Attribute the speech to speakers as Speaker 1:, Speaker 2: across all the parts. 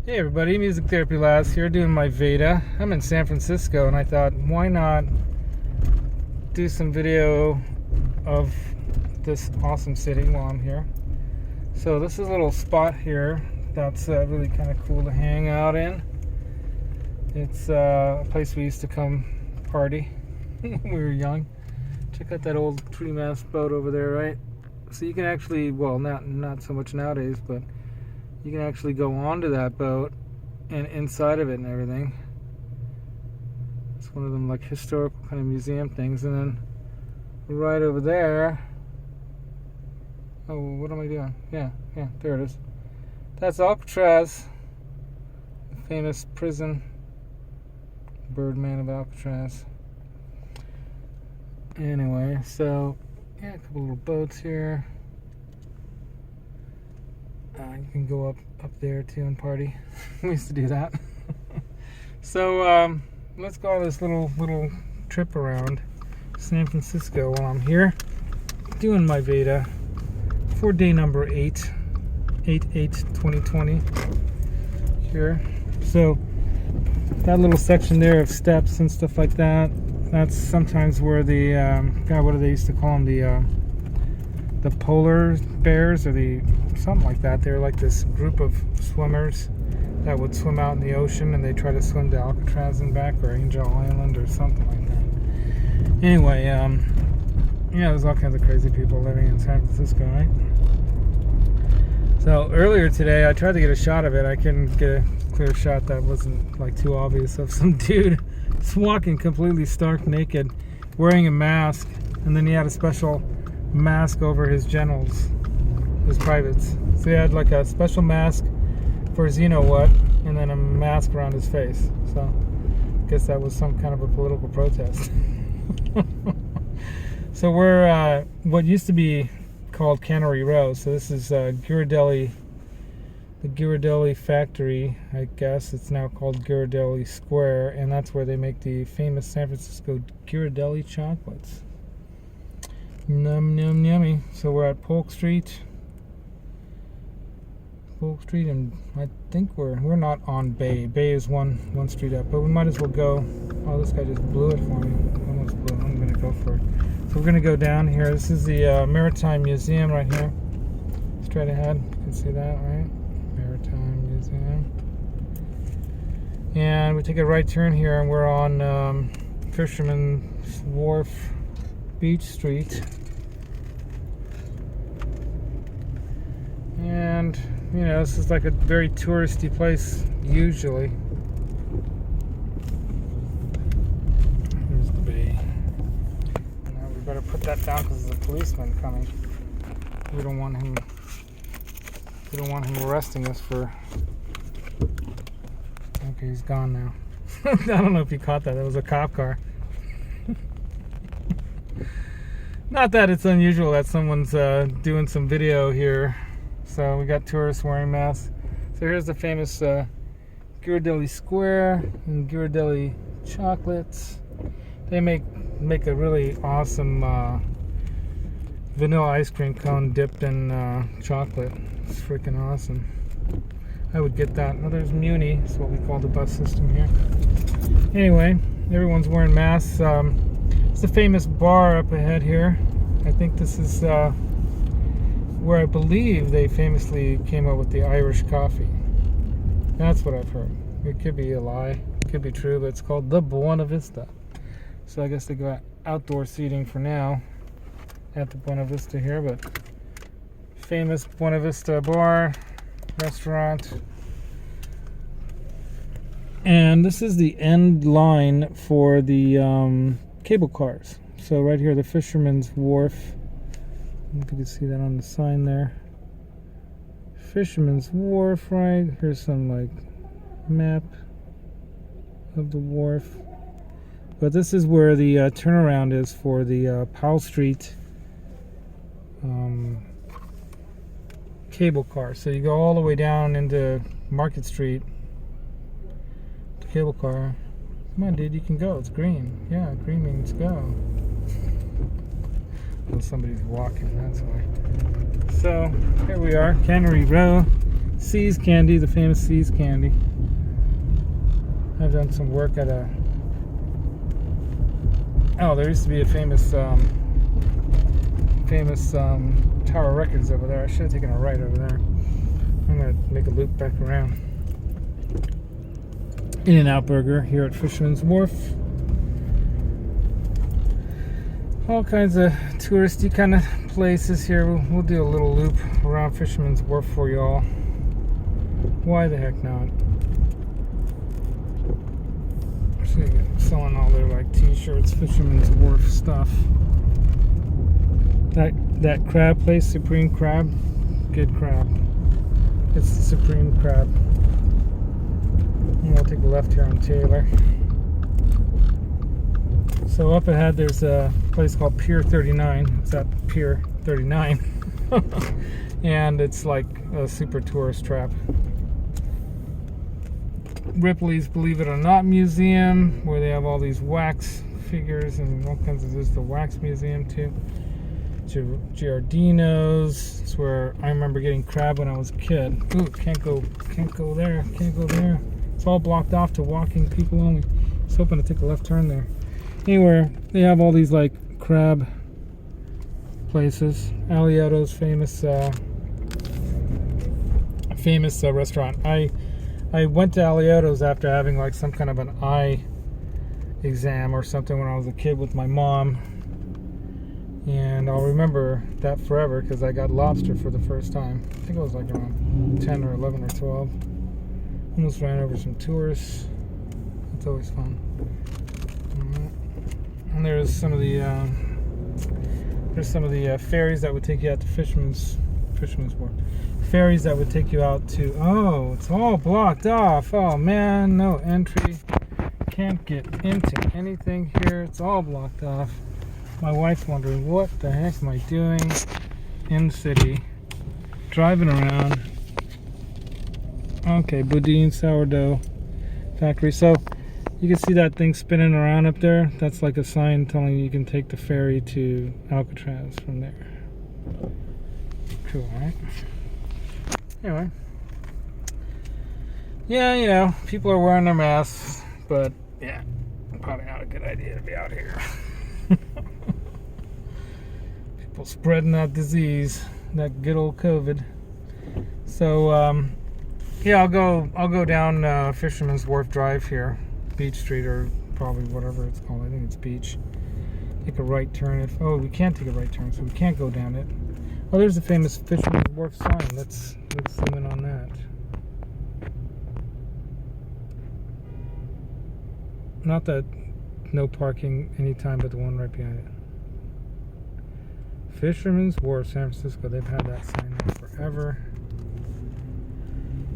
Speaker 1: Hey everybody, Music Therapy Laz here doing my VEDA. I'm in San Francisco and I thought, why not do some video of this awesome city while I'm here. So this is a little spot here that's really kind of cool to hang out in. It's a place we used to come party when we were young. Check out that old tree mast boat over there, right? So you can actually, well, not so much nowadays, but you can actually go onto that boat and inside of it and everything. It's one of them like historical kind of museum things. And then right over there, oh, what am I doing? Yeah, there it is. That's Alcatraz, the famous prison, Birdman of Alcatraz. Anyway, so yeah, a couple little boats here. You can go up there too and party. We used to do that. So let's go on this little trip around San Francisco while I'm here doing my VEDA for day number 8/8/2020 here. So that little section there of steps and stuff like that, that's sometimes where the God, what do they used to call them, the polar bears, or the something like that. They're like this group of swimmers that would swim out in the ocean, and they try to swim to Alcatraz and back, or Angel Island, or something like that. Anyway, yeah, there's all kinds of crazy people living in San Francisco, right? So earlier today, I tried to get a shot of it. I couldn't get a clear shot that wasn't like too obvious of some dude just walking completely stark naked, wearing a mask, and then he had a special mask over his genitals, his privates. So he had like a special mask for his you-know-what, and then a mask around his face. So I guess that was some kind of a political protest. So we're what used to be called Cannery Row. So this is Ghirardelli, the Ghirardelli factory. I guess it's now called Ghirardelli Square, and that's where they make the famous San Francisco Ghirardelli chocolates. Num yummy. So we're at Polk Street, and I think we're not on Bay. Bay is one street up, but we might as well go. Oh, this guy just blew it for me. Almost blew it. I'm gonna go for it. So we're gonna go down here. This is the Maritime Museum right here. Straight ahead. You can see that, right? Maritime Museum. And we take a right turn here, and we're on Fisherman Wharf, Beach Street. And this is like a very touristy place usually. Here's the bay. Now we better put that down because there's a policeman coming. We don't want him arresting us for. Okay, he's gone now. I don't know if you caught that. That was a cop car. Not that it's unusual that someone's doing some video here. So we got tourists wearing masks. So here's the famous Ghirardelli Square and Ghirardelli chocolates. They make a really awesome vanilla ice cream cone dipped in chocolate. It's freaking awesome. I would get that. Oh, there's Muni. That's what we call the bus system here. Anyway, everyone's wearing masks. It's a famous bar up ahead here. I think this is where I believe they famously came up with the Irish coffee. That's what I've heard. It could be a lie, it could be true, but it's called the Buena Vista. So I guess they got outdoor seating for now at the Buena Vista here, but famous Buena Vista bar, restaurant. And this is the end line for the cable cars. So right here, the Fisherman's Wharf. I think you can see that on the sign there. Fisherman's Wharf, right? Here's some like map of the wharf. But this is where the turnaround is for the Powell Street cable car. So you go all the way down into Market Street. The cable car. Come on, dude, you can go. It's green. Yeah, green means go. Well, somebody's walking, that's why. So here we are, Cannery Row, Seas Candy, the famous Seas Candy. I've done some work at a... Oh, there used to be a famous Tower Records over there. I should have taken a right over there. I'm going to make a loop back around. In-N-Out Burger here at Fisherman's Wharf. All kinds of touristy kind of places here. We'll do a little loop around Fisherman's Wharf for y'all. Why the heck not? Selling all their like t-shirts, Fisherman's Wharf stuff. That crab place, Supreme Crab, good crab. It's the Supreme Crab. And we'll take a left here on Taylor. So up ahead there's a place called Pier 39. It's at Pier 39. And it's like a super tourist trap. Ripley's Believe It or Not Museum, where they have all these wax figures and all kinds of... There's the wax museum too. Giardino's. It's where I remember getting crab when I was a kid. Ooh, can't go there. Can't go there. It's all blocked off to walking people only. Just hoping to take a left turn there. Anywhere they have all these like crab places. Aliotto's famous restaurant. I went to Aliotto's after having like some kind of an eye exam or something when I was a kid with my mom, and I'll remember that forever because I got lobster for the first time. I think I was like around 10 or 11 or 12. Almost ran over some tourists. It's always fun. And there's some of the ferries that would take you out to Fisherman's Wharf. Ferries that would take you out to... Oh, it's all blocked off. Oh man, no entry. Can't get into anything here. It's all blocked off. My wife's wondering, what the heck am I doing in the city? Driving around. Okay, Boudin Sourdough Factory. So you can see that thing spinning around up there. That's like a sign telling you can take the ferry to Alcatraz from there. Cool, right? Anyway. Yeah, you know, people are wearing their masks, but yeah, probably not a good idea to be out here. People spreading that disease, that good old COVID. So, yeah, I'll go down Fisherman's Wharf Drive here, Beach Street, or probably whatever it's called. I think it's Beach. Take a right turn. Oh, we can't take a right turn, so we can't go down it. Oh, there's the famous Fisherman's Wharf sign. Let's zoom in on that. Not that no parking anytime, but the one right behind it. Fisherman's Wharf, San Francisco. They've had that sign there forever.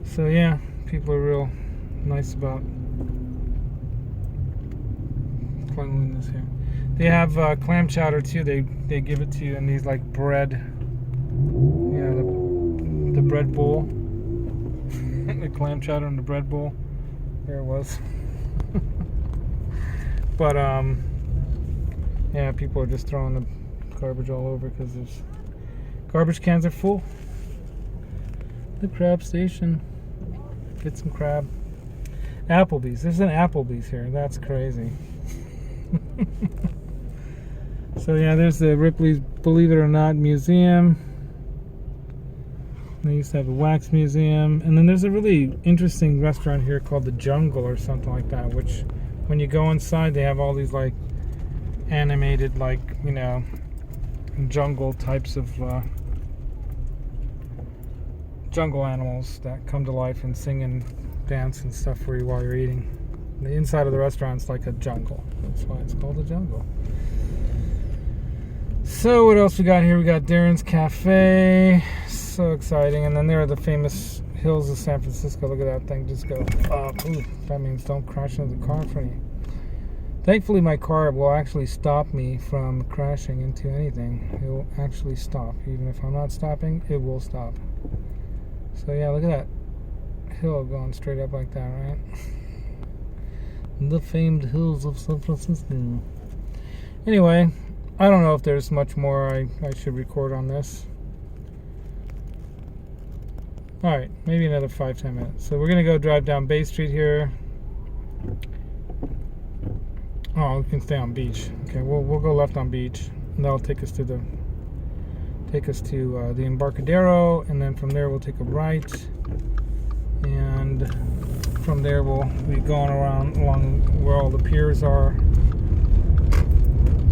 Speaker 1: So yeah, people are real nice about cleanliness here. They have clam chowder too. They give it to you in these like bread, you know, the bread bowl. The clam chowder in the bread bowl. There it was. But yeah, people are just throwing the garbage all over because there's garbage cans are full. The crab station. Get some crab. Applebee's. There's an Applebee's here. That's crazy. So yeah, there's the Ripley's Believe It or Not Museum. They used to have a wax museum. And then there's a really interesting restaurant here called The Jungle or something like that, which when you go inside they have all these like animated, like, you know, jungle types of jungle animals that come to life and sing and dance and stuff for you while you're eating. The inside of the restaurant's like a jungle. That's why it's called The Jungle. So what else we got here? We got Darren's Cafe. So exciting. And then there are the famous hills of San Francisco. Look at that thing just go up. Ooh, that means don't crash into the car in front of you. Thankfully my car will actually stop me from crashing into anything. It will actually stop. Even if I'm not stopping, it will stop. So yeah, look at that hill going straight up like that, right? The famed hills of San Francisco. Anyway, I don't know if there's much more I should record on this. Alright, maybe another 5-10 minutes. So we're gonna go drive down Bay Street here. Oh, we can stay on Beach. Okay, we'll go left on Beach, and that'll take us to the Embarcadero, and then from there we'll take a right, and from there we'll be going around along where all the piers are,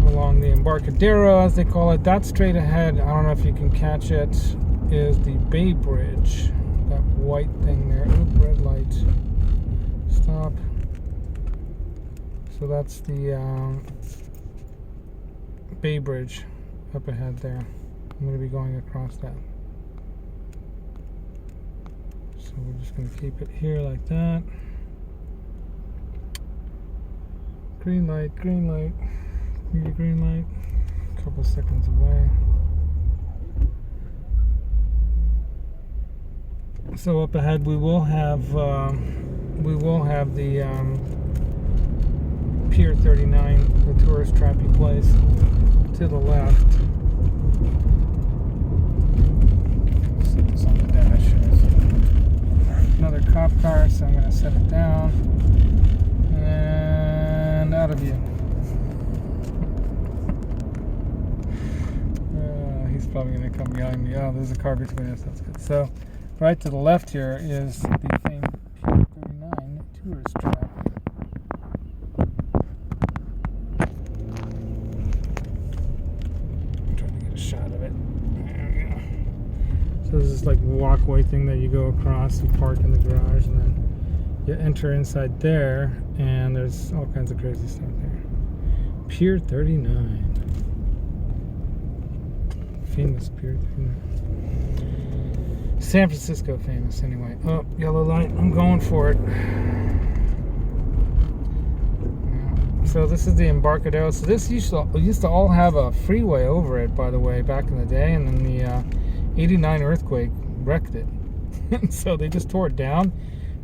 Speaker 1: along the Embarcadero, as they call it. That straight ahead, I don't know if you can catch it, is the Bay Bridge. That white thing there. Oop, red light. Stop. So that's the Bay Bridge up ahead there. I'm going to be going across that. So we're just going to keep it here like that. Green light, green light, green light. A couple seconds away. So up ahead we will have the Pier 39, the tourist trappy place, to the left. Set this on the dash. Another cop car, so I'm going to set it down and out of view. He's probably going to come behind me. Oh, there's a car between us. That's good. So right to the left here is the famed Pier 39 tourist trap. I'm trying to get a shot of it. There we go. So this is like a walkway thing that you go across, you park in the garage, and then you enter inside there, and there's all kinds of crazy stuff there. Pier 39. Famous Pier 39. San Francisco famous, anyway. Oh, yellow light. I'm going for it. So this is the Embarcadero. So this used to all have a freeway over it, by the way, back in the day. And then the 89 earthquake wrecked it. So they just tore it down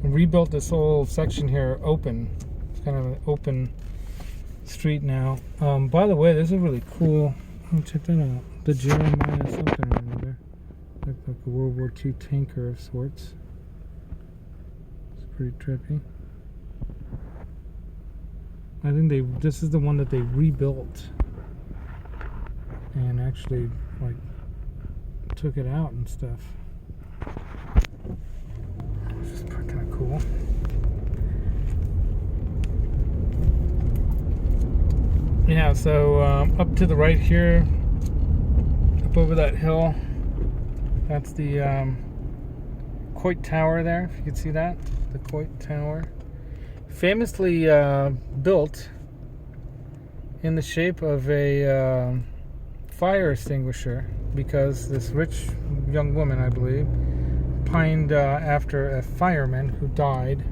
Speaker 1: and rebuilt this whole section here open. It's kind of an open street now. By the way, this is really cool. Oh, check that out. The Jeremiah something or another. Like a World War II tanker of sorts. It's pretty trippy. I think this is the one that they rebuilt and actually like took it out and stuff. It's just kind of cool. Yeah, so up to the right here, up over that hill, that's the Coit Tower there, if you can see that, the Coit Tower. Famously built in the shape of a fire extinguisher, because this rich young woman, I believe, pined after a fireman who died.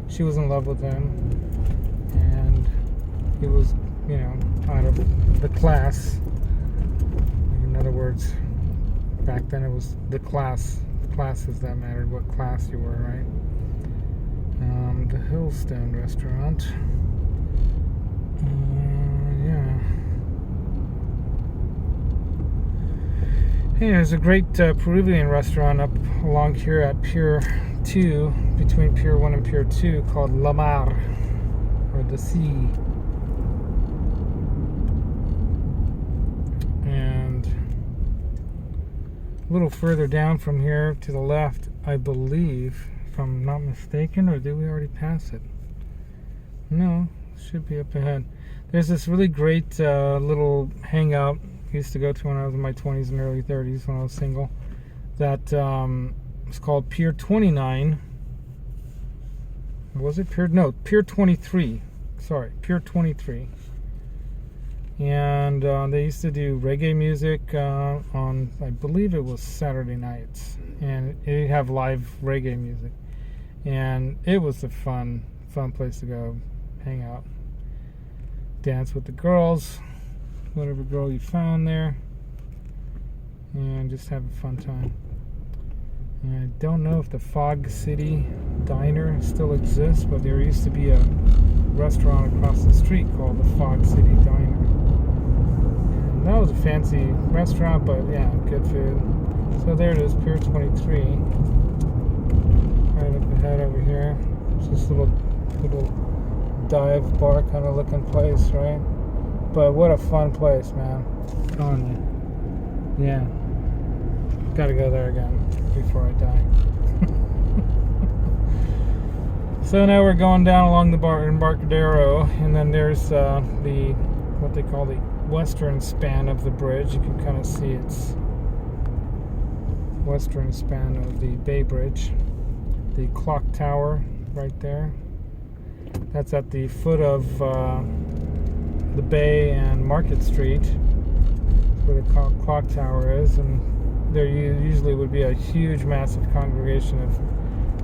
Speaker 1: She was in love with him, and he was, you know, out of the class. In other words, back then it was the classes that mattered, what class you were, right? The Hillstone restaurant. Yeah. Hey, there's a great Peruvian restaurant up along here at Pier 2, between Pier 1 and Pier 2, called La Mar, or the Sea. And a little further down from here to the left, I believe, if I'm not mistaken, or did we already pass it? No, it should be up ahead. There's this really great little hangout I used to go to when I was in my 20s and early 30s, when I was single, that was called Pier 29. Was it Pier? No, Pier 23. Sorry, Pier 23. And they used to do reggae music on, I believe it was Saturday nights, and they'd have live reggae music. And it was a fun place to go hang out, dance with the girls, whatever girl you found there, and just have a fun time. And I don't know if the Fog City Diner still exists, but there used to be a restaurant across the street called the Fog City Diner. And that was a fancy restaurant, but yeah, good food. So there it is, Pier 23. ahead over here. It's this little dive bar kind of looking place, right? But what a fun place, man. I'm telling you. Yeah. Gotta go there again before I die. So now we're going down along the Embarcadero, and then there's what they call the western span of the bridge. You can kind of see it's western span of the Bay Bridge. The clock tower right there. That's at the foot of the Bay and Market Street, where the clock tower is, and there usually would be a huge, massive congregation of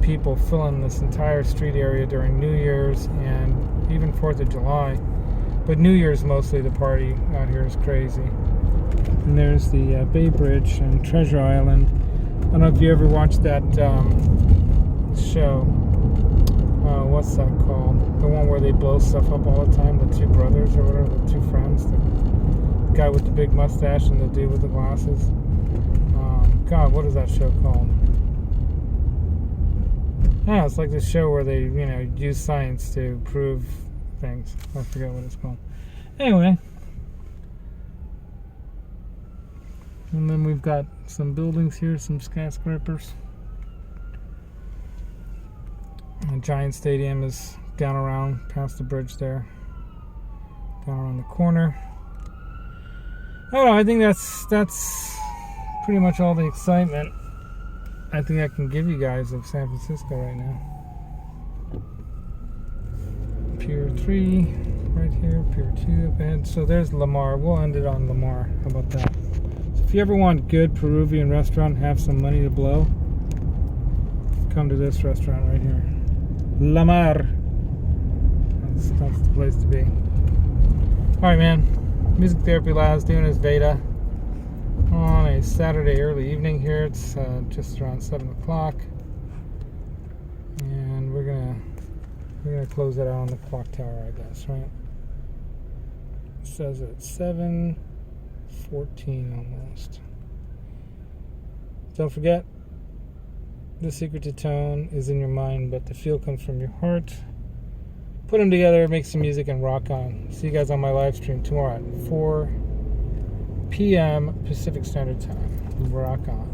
Speaker 1: people filling this entire street area during New Year's and even 4th of July. But New Year's, mostly the party out here is crazy. And there's the Bay Bridge and Treasure Island. I don't know if you ever watched that show. What's that called? The one where they blow stuff up all the time, the two brothers or whatever, the two friends. The guy with the big mustache and the dude with the glasses. God, what is that show called? Yeah, it's like this show where they, use science to prove things. I forget what it's called. Anyway. And then we've got some buildings here, some skyscrapers. A giant stadium is down around past the bridge there. Down around the corner. I don't know, I think that's pretty much all the excitement I think I can give you guys of San Francisco right now. Pier 3 right here, Pier 2 up ahead. So there's Lamar. We'll end it on Lamar. How about that? So if you ever want good Peruvian restaurant, have some money to blow, come to this restaurant right here. Lamar. That's the place to be. Alright, man. Music Therapy Laz doing his VEDA on a Saturday early evening here. It's just around 7 o'clock, and we're gonna close that out on the clock tower, I guess, right? It says it's 7:14 almost. Don't forget, the secret to tone is in your mind, but the feel comes from your heart. Put them together, make some music, and rock on. See you guys on my live stream tomorrow at 4 p.m. Pacific Standard Time. Rock on.